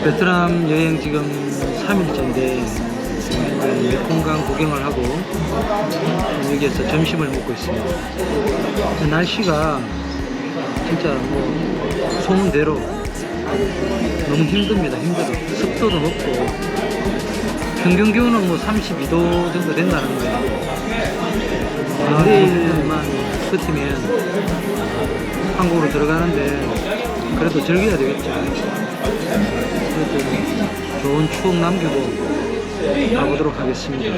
베트남 여행 지금 3일째인데 메콩강 구경을 하고 여기에서 점심을 먹고 있습니다. 날씨가 진짜 뭐 소문대로 너무 힘듭니다. 힘들어. 습도도 높고 평균 기온은 뭐 32도 정도 된다는 거예요. 내일만 버티면 한국으로 들어가는데 그래도 즐겨야 되겠죠. 그래도 좋은 추억 남기고 가보도록 하겠습니다.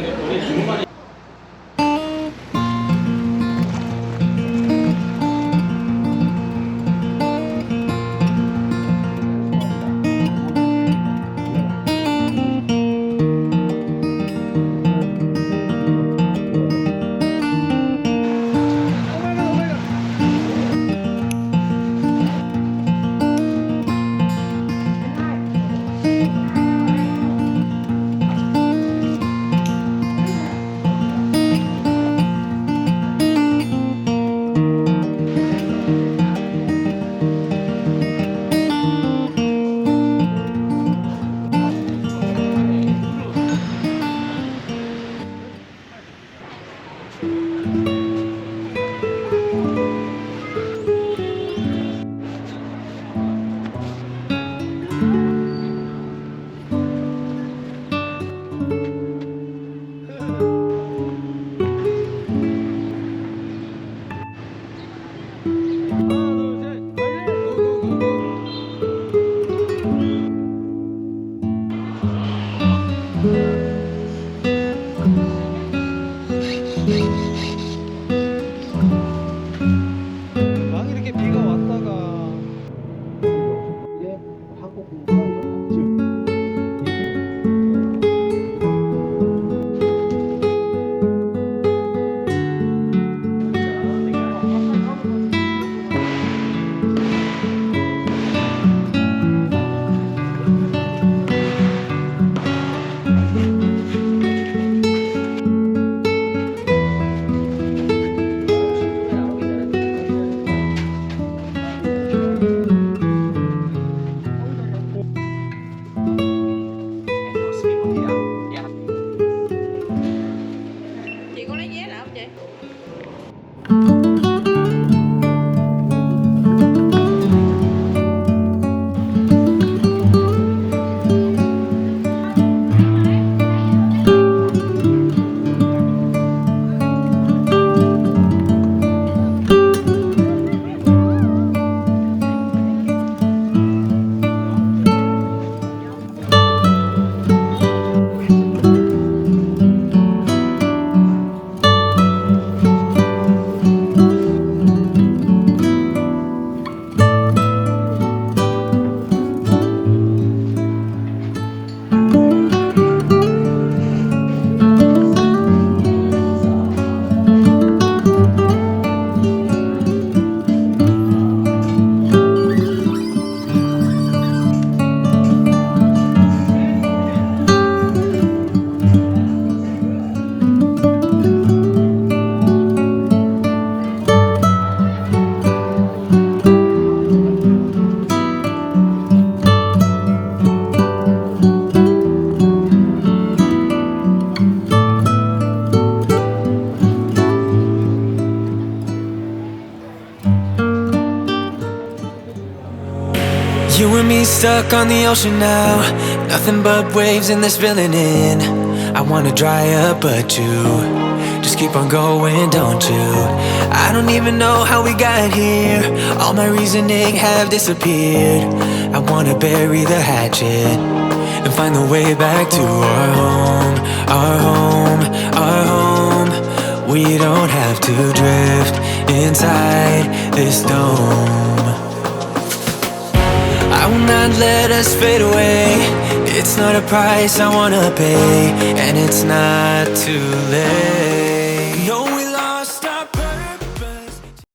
You and me stuck on the ocean now. Nothing but waves and they're spilling in. I wanna dry up but you just keep on going, don't you? I don't even know how we got here. All my reasoning have disappeared. I wanna bury the hatchet and find the way back to our home. Our home, our home. We don't have to drift inside this dome. I will not let us fade away. It's not a price I wanna pay, and it's not too late.